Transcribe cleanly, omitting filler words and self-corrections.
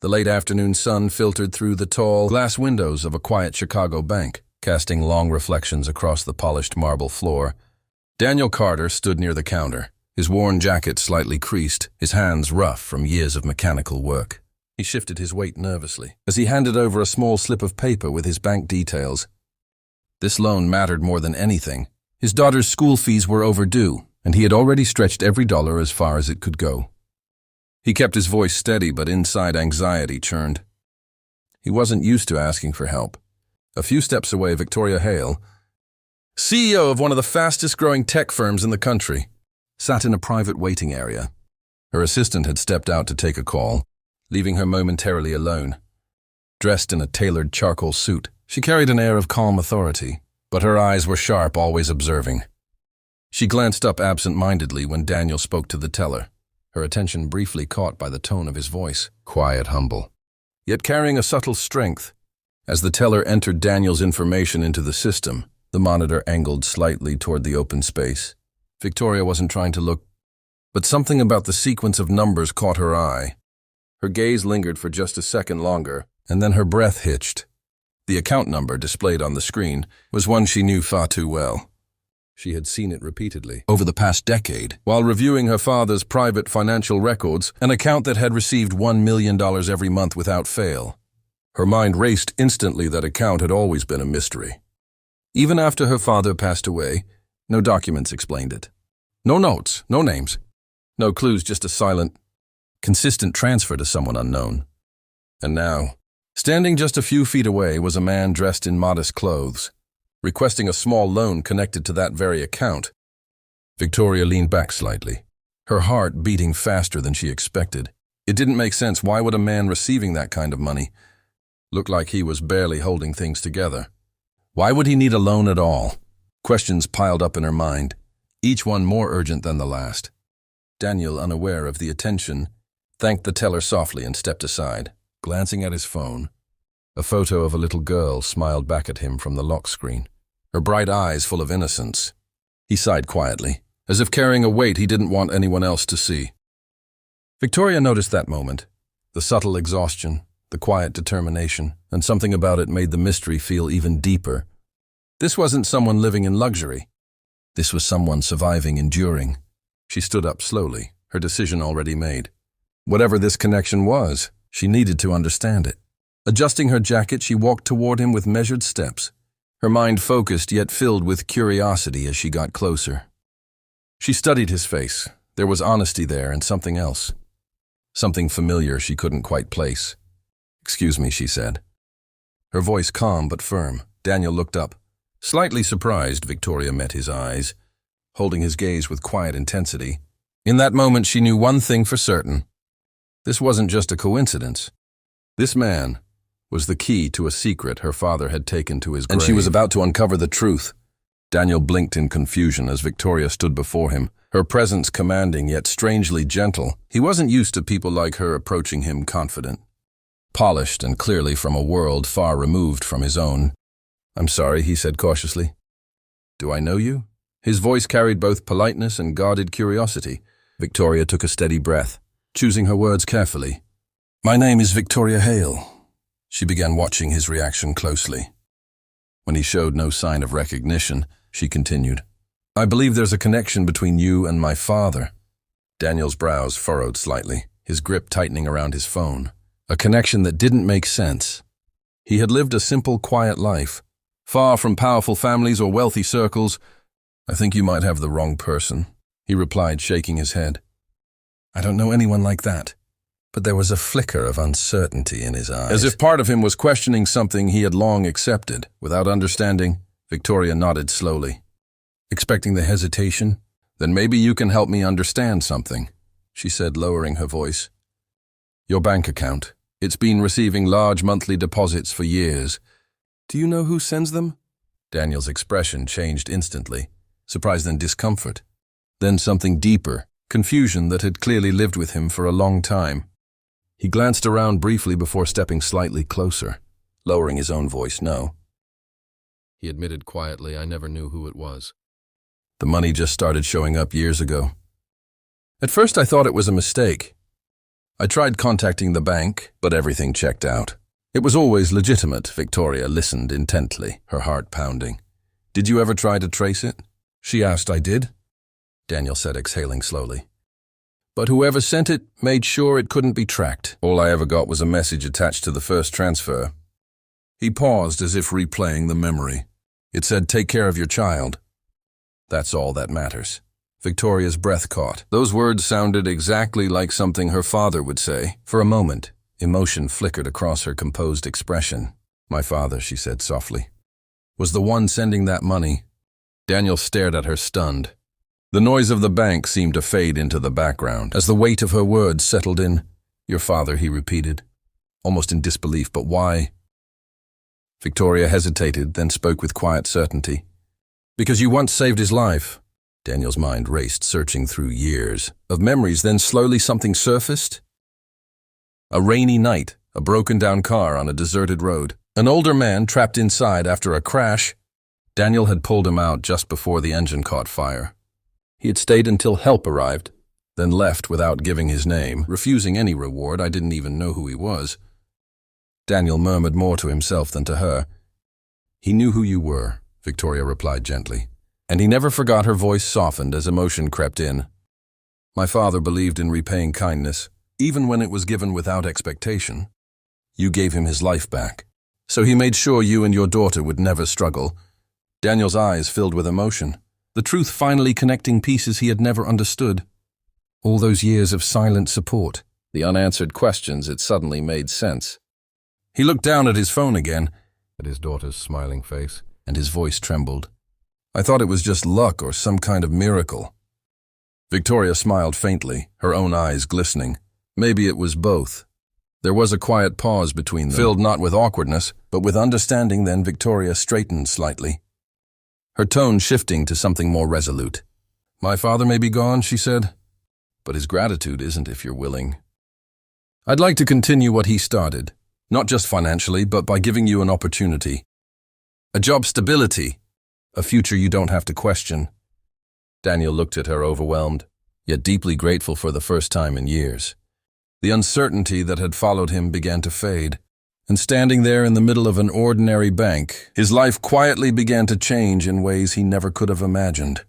The late afternoon sun filtered through the tall glass windows of a quiet Chicago bank, casting long reflections across the polished marble floor. Daniel Carter stood near the counter, his worn jacket slightly creased, his hands rough from years of mechanical work. He shifted his weight nervously as he handed over a small slip of paper with his bank details. This loan mattered more than anything. His daughter's school fees were overdue, and he had already stretched every dollar as far as it could go. He kept his voice steady, but inside anxiety churned. He wasn't used to asking for help. A few steps away, Victoria Hale, CEO of one of the fastest-growing tech firms in the country, sat in a private waiting area. Her assistant had stepped out to take a call, leaving her momentarily alone. Dressed in a tailored charcoal suit, she carried an air of calm authority, but her eyes were sharp, always observing. She glanced up absent-mindedly when Daniel spoke to the teller, her attention briefly caught by the tone of his voice, quiet, humble, yet carrying a subtle strength. As the teller entered Daniel's information into the system, the monitor angled slightly toward the open space. Victoria wasn't trying to look, but something about the sequence of numbers caught her eye. Her gaze lingered for just a second longer, and then her breath hitched. The account number displayed on the screen was one she knew far too well. She had seen it repeatedly over the past decade, while reviewing her father's private financial records, an account that had received $1 million every month without fail. Her mind raced instantly. That account had always been a mystery. Even after her father passed away, no documents explained it. No notes, no names, no clues, just a silent, consistent transfer to someone unknown. And now, standing just a few feet away was a man dressed in modest clothes, requesting a small loan connected to that very account. Victoria leaned back slightly, her heart beating faster than she expected. It didn't make sense. Why would a man receiving that kind of money look like he was barely holding things together? Why would he need a loan at all? Questions piled up in her mind, each one more urgent than the last. Daniel, unaware of the attention, thanked the teller softly and stepped aside, glancing at his phone. A photo of a little girl smiled back at him from the lock screen, her bright eyes full of innocence. He sighed quietly, as if carrying a weight he didn't want anyone else to see. Victoria noticed that moment, the subtle exhaustion, the quiet determination, and something about it made the mystery feel even deeper. This wasn't someone living in luxury. This was someone surviving, enduring. She stood up slowly, her decision already made. Whatever this connection was, she needed to understand it. Adjusting her jacket, she walked toward him with measured steps, her mind focused yet filled with curiosity as she got closer. She studied his face. There was honesty there and something else. Something familiar she couldn't quite place. "Excuse me," she said. Her voice calm but firm. Daniel looked up. Slightly surprised, Victoria met his eyes, holding his gaze with quiet intensity. In that moment, she knew one thing for certain. This wasn't just a coincidence. This man was the key to a secret her father had taken to his grave. And she was about to uncover the truth. Daniel blinked in confusion as Victoria stood before him, her presence commanding yet strangely gentle. He wasn't used to people like her approaching him confident, polished and clearly from a world far removed from his own. "I'm sorry," he said cautiously. "Do I know you?" His voice carried both politeness and guarded curiosity. Victoria took a steady breath, choosing her words carefully. "My name is Victoria Hale." She began watching his reaction closely. When he showed no sign of recognition, she continued, "I believe there's a connection between you and my father." Daniel's brows furrowed slightly, his grip tightening around his phone. A connection that didn't make sense. He had lived a simple, quiet life, far from powerful families or wealthy circles. "I think you might have the wrong person," he replied, shaking his head. "I don't know anyone like that." But there was a flicker of uncertainty in his eyes. As if part of him was questioning something he had long accepted. Without understanding, Victoria nodded slowly, expecting the hesitation. "Then maybe you can help me understand something," she said, lowering her voice. "Your bank account. It's been receiving large monthly deposits for years. Do you know who sends them?" Daniel's expression changed instantly, surprise and discomfort. Then something deeper, confusion that had clearly lived with him for a long time. He glanced around briefly before stepping slightly closer, lowering his own voice. "No." He admitted quietly, "I never knew who it was. The money just started showing up years ago. At first I thought it was a mistake. I tried contacting the bank, but everything checked out. It was always legitimate. Victoria listened intently, her heart pounding. Did you ever try to trace it? She asked. I did, Daniel said, exhaling slowly. But whoever sent it made sure it couldn't be tracked. All I ever got was a message attached to the first transfer. He paused as if replaying the memory. It said, "Take care of your child." That's all that matters. Victoria's breath caught. Those words sounded exactly like something her father would say. For a moment, emotion flickered across her composed expression. My father, she said softly, was the one sending that money. Daniel stared at her, stunned. The noise of the bank seemed to fade into the background as the weight of her words settled in. Your father, he repeated, almost in disbelief. But why? Victoria hesitated, then spoke with quiet certainty. Because you once saved his life. Daniel's mind raced, searching through years of memories. Then slowly something surfaced. A rainy night, a broken-down car on a deserted road. An older man trapped inside after a crash. Daniel had pulled him out just before the engine caught fire. He had stayed until help arrived, then left without giving his name, refusing any reward. I didn't even know who he was. Daniel murmured more to himself than to her. He knew who you were, Victoria replied gently. And he never forgot. Her voice softened as emotion crept in. My father believed in repaying kindness, even when it was given without expectation. You gave him his life back, so he made sure you and your daughter would never struggle. Daniel's eyes filled with emotion, the truth finally connecting pieces he had never understood. All those years of silent support, the unanswered questions, it suddenly made sense. He looked down at his phone again, at his daughter's smiling face, and his voice trembled. I thought it was just luck or some kind of miracle. Victoria smiled faintly, her own eyes glistening. Maybe it was both. There was a quiet pause between them, filled not with awkwardness, but with understanding. Then Victoria straightened slightly, her tone shifting to something more resolute. My father may be gone, she said, but his gratitude isn't, if you're willing. I'd like to continue what he started, not just financially, but by giving you an opportunity. A job stability. A future you don't have to question. Daniel looked at her, overwhelmed, yet deeply grateful for the first time in years. The uncertainty that had followed him began to fade, and standing there in the middle of an ordinary bank, his life quietly began to change in ways he never could have imagined.